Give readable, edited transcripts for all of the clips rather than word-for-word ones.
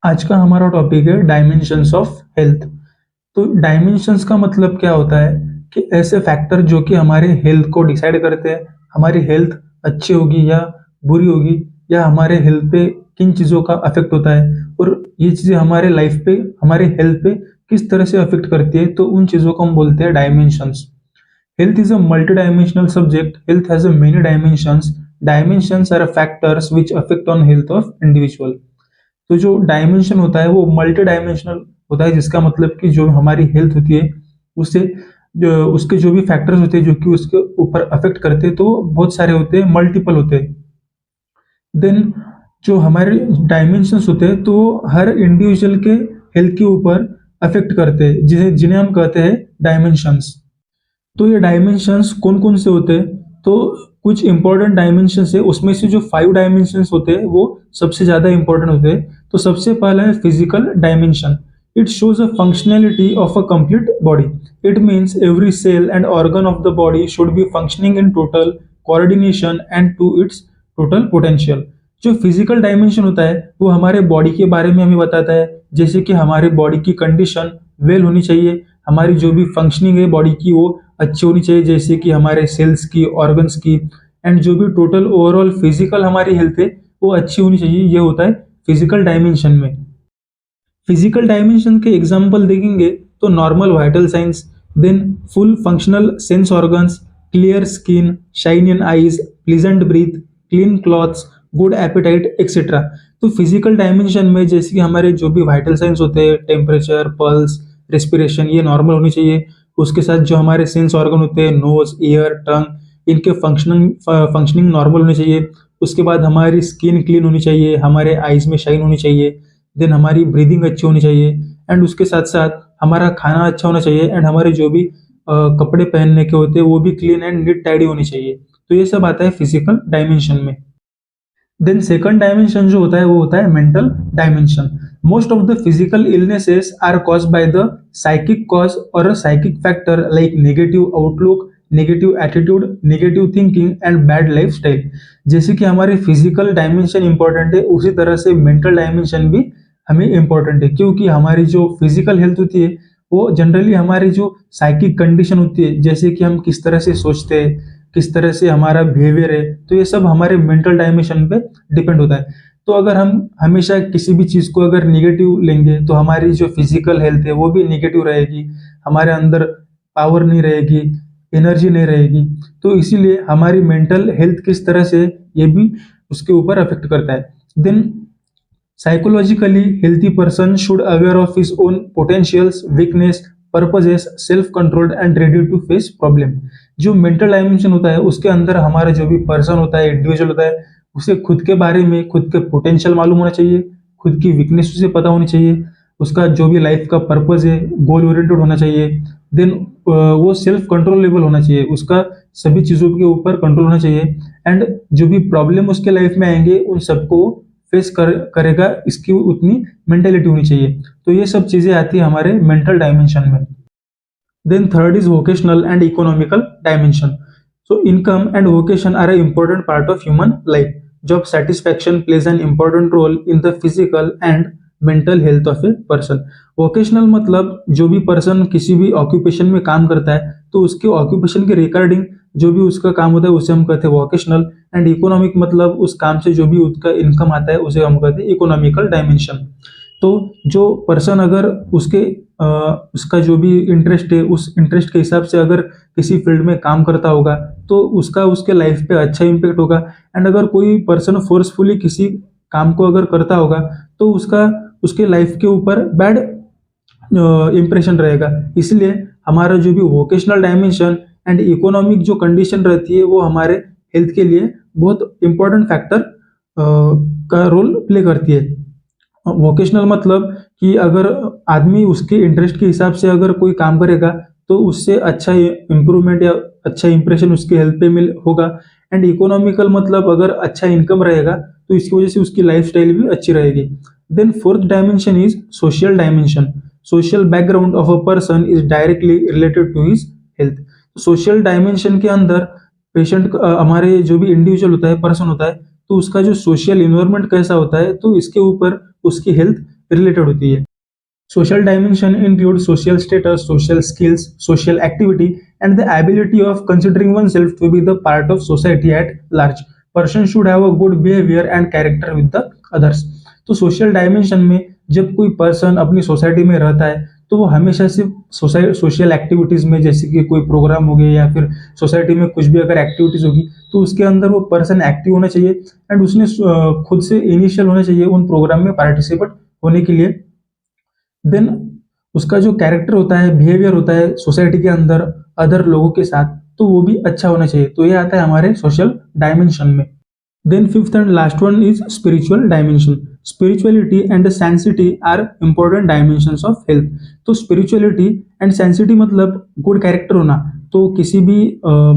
आज का हमारा टॉपिक है डायमेंशंस ऑफ हेल्थ। तो डायमेंशंस का मतलब क्या होता है कि ऐसे फैक्टर जो कि हमारे हेल्थ को डिसाइड करते हैं, हमारी हेल्थ अच्छी होगी या बुरी होगी, या हमारे हेल्थ पे किन चीज़ों का अफेक्ट होता है, और ये चीज़ें हमारे लाइफ पे, हमारे हेल्थ पे किस तरह से अफेक्ट करती है, तो उन चीज़ों को हम बोलते हैं dimensions. Health is a multidimensional subject. Health has a many dimensions. Dimensions are factors which affect on health of individual. तो जो डायमेंशन होता है वो मल्टी डायमेंशनल होता है, जिसका मतलब कि जो हमारी हेल्थ होती है उससे उसके जो भी फैक्टर्स होते हैं जो कि उसके ऊपर अफेक्ट करते हैं, तो वो बहुत सारे होते हैं, मल्टीपल होते हैं। देन जो हमारे डायमेंशंस होते हैं तो वो हर इंडिविजुअल के हेल्थ के ऊपर अफेक्ट करते हैं, जिन्हें हम कहते हैं डायमेंशंस। तो ये डायमेंशंस कौन-कौन से होते हैं? तो कुछ इंपॉर्टेंट डायमेंशंस है, उसमें से जो 5 डायमेंशंस होते हैं वो सबसे ज़्यादा इंपॉर्टेंट होते हैं। तो सबसे पहला है physical dimension. It shows a functionality of a complete body. It means every cell and organ of the body should be functioning in total coordination and to its total potential. जो physical dimension होता है वो हमारे body के बारे में हमें बताता है, जैसे कि हमारे बॉडी की कंडीशन वेल होनी चाहिए, हमारी जो भी फंक्शनिंग है बॉडी की वो अच्छी होनी चाहिए, जैसे कि हमारे सेल्स की, ऑर्गन्स की, एंड जो भी टोटल ओवरऑल फिजिकल हमारी हेल्थ है वो अच्छी होनी चाहिए। ये होता है फिजिकल डायमेंशन में। फिजिकल डायमेंशन के एग्जाम्पल देखेंगे तो normal vital science, then full functional sense organs, clear skin, shine in eyes, pleasant breath, clean clothes, good appetite etcetera. तो फिजिकल डायमेंशन में जैसे कि हमारे जो भी वाइटल साइंस होते हैं, टेम्परेचर, पल्स, रेस्पिरेशन, ये नॉर्मल होनी चाहिए। उसके साथ जो हमारे सेंस ऑर्गन होते हैं, नोज, ईयर, टंग, इनके फंक्शनिंग नॉर्मल होनी चाहिए। उसके बाद हमारी स्किन क्लीन होनी चाहिए, हमारे आईज में शाइन होनी चाहिए, देन हमारी ब्रीदिंग अच्छी होनी चाहिए, एंड उसके साथ साथ हमारा खाना अच्छा होना चाहिए, एंड हमारे जो भी कपड़े पहनने के होते हैं वो भी क्लीन एंड नीट टाइडी होनी चाहिए। तो ये सब आता है फिजिकल डायमेंशन में। देन सेकंड डायमेंशन जो होता है वो होता है mental dimension. Most of the physical illnesses are cause by the psychic cause और a psychic factor like negative outlook, negative attitude, negative thinking and bad life style. जैसे कि हमारे फिजिकल डायमेंशन इंपॉर्टेंट है, उसी तरह से मेंटल डायमेंशन भी हमें इंपॉर्टेंट है, क्योंकि हमारी जो फिजिकल हेल्थ होती है वो जनरली हमारी जो साइकिक कंडीशन होती है, जैसे कि हम किस तरह से सोचते हैं, किस तरह से हमारा बिहेवियर है, तो ये सब हमारे मेंटल डायमेंशन पे डिपेंड होता है। तो अगर हम हमेशा किसी भी चीज़ को अगर निगेटिव लेंगे तो हमारी जो फिजिकल हेल्थ है वो भी निगेटिव रहेगी, हमारे अंदर पावर नहीं रहेगी, एनर्जी नहीं रहेगी। तो इसीलिए हमारी मेंटल हेल्थ किस तरह से, ये भी उसके ऊपर अफेक्ट करता है। Then psychologically healthy person should aware of his own potentials, weakness, purposes, self controlled and ready to face problem. जो मेंटल डायमेंशन होता है उसके अंदर हमारा जो भी पर्सन होता है, इंडिविजुअल होता है, उसे खुद के बारे में, खुद के पोटेंशियल मालूम होना चाहिए, खुद की वीकनेस उसे पता होनी चाहिए, उसका जो भी लाइफ का पर्पज है गोल ओरिएंटेड होना चाहिए। देन वो सेल्फ कंट्रोलेबल होना चाहिए, उसका सभी चीज़ों के ऊपर कंट्रोल होना चाहिए, एंड जो भी प्रॉब्लम उसके लाइफ में आएंगे उन सबको करेगा, इसकी उतनी मेंटेलिटी होनी चाहिए। तो ये सब चीज़ें आती है हमारे मेंटल डायमेंशन में। Then third is vocational and economical dimension. So income and vocation are an important part of human life. Job satisfaction plays an important role in the physical and mental health of a person. Vocational मतलब जो भी person किसी भी occupation में काम करता है तो उसके ऑक्यूपेशन के रिगार्डिंग जो भी उसका काम होता है उसे हम कहते हैं वोकेशनल। एंड इकोनॉमिक मतलब उस काम से जो भी उसका इनकम आता है उसे हम कहते हैं इकोनॉमिकल डायमेंशन। तो जो पर्सन अगर उसका जो भी इंटरेस्ट है उस इंटरेस्ट के हिसाब से अगर किसी फील्ड में काम करता होगा तो उसका उसके लाइफ पे अच्छा इम्पैक्ट होगा। एंड अगर कोई पर्सन फोर्सफुली किसी काम को अगर करता होगा तो उसका उसके लाइफ के ऊपर बैड इम्प्रेशन रहेगा। इसलिए हमारा जो भी वोकेशनल डायमेंशन एंड इकोनॉमिक जो कंडीशन रहती है वो हमारे हेल्थ के लिए बहुत इंपॉर्टेंट फैक्टर का रोल प्ले करती है। वोकेशनल मतलब कि अगर आदमी उसके इंटरेस्ट के हिसाब से अगर कोई काम करेगा तो उससे अच्छा इम्प्रूवमेंट या अच्छा इंप्रेशन उसके हेल्थ पे मिल होगा। एंड इकोनॉमिकल मतलब अगर अच्छा इनकम रहेगा तो इसकी वजह से उसकी लाइफ स्टाइल भी अच्छी रहेगी। Then fourth dimension is social dimension. Social background of a person is directly related to his health. Social dimension के अंदर पेशेंट हमारे जो भी इंडिविजुअल होता है, पर्सन होता है, तो उसका जो सोशल इन्वायरमेंट कैसा होता है तो इसके ऊपर उसकी हेल्थ रिलेटेड होती है। Social dimension include social status, social skills, social activity, and the ability of considering oneself to be the part of society at large. Person should have a good behavior and character with the others. तो social dimension में जब कोई person अपनी society में रहता है तो वो हमेशा सिर्फ सोशल एक्टिविटीज में, जैसे कि कोई प्रोग्राम हो गया या फिर सोसाइटी में कुछ भी अगर एक्टिविटीज होगी तो उसके अंदर वो पर्सन एक्टिव होना चाहिए एंड उसने खुद से इनिशियल होना चाहिए उन प्रोग्राम में पार्टिसिपेट होने के लिए। देन उसका जो कैरेक्टर होता है, बिहेवियर होता है सोसाइटी के अंदर अदर लोगों के साथ, तो वो भी अच्छा होना चाहिए। तो ये आता है हमारे सोशल डायमेंशन में। Then fifth and last one is spiritual dimension. Spirituality and sensitivity are important dimensions of health. तो spirituality and sensitivity मतलब गुड कैरेक्टर होना। तो किसी भी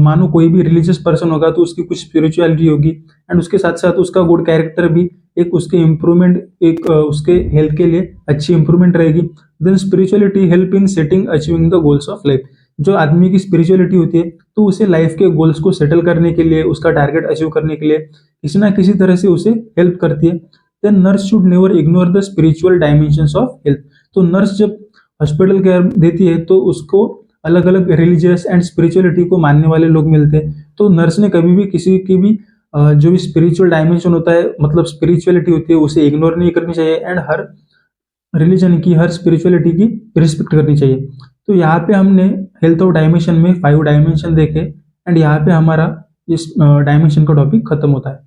मानो कोई भी रिलीजियस पर्सन होगा तो उसकी कुछ स्पिरिचुअलिटी होगी एंड उसके साथ साथ उसका गुड कैरेक्टर भी एक उसके इम्प्रूवमेंट, एक उसके हेल्थ के लिए अच्छी इम्प्रूवमेंट रहेगी। Then spirituality help in setting achieving the goals of life. जो आदमी की स्पिरिचुअलिटी होती है तो उसे लाइफ के गोल्स को सेटल करने के लिए, उसका टारगेट अचीव करने के लिए किसी ना किसी तरह से उसे हेल्प करती है। Then nurse should never ignore the spiritual dimensions of health. तो नर्स जब हॉस्पिटल केयर देती है तो उसको अलग अलग रिलीजियस एंड स्पिरिचुअलिटी को मानने वाले लोग मिलते हैं। तो नर्स ने कभी भी किसी की भी जो भी स्पिरिचुअल डायमेंशन होता है, मतलब स्पिरिचुअलिटी होती है, उसे इग्नोर नहीं करनी चाहिए एंड हर रिलीजन की, हर स्पिरिचुअलिटी की रिस्पेक्ट करनी चाहिए। तो यहाँ पे हमने हेल्थ ऑफ डायमेंशन में 5 डायमेंशन देखे एंड यहाँ पे हमारा इस डायमेंशन का टॉपिक खत्म होता है।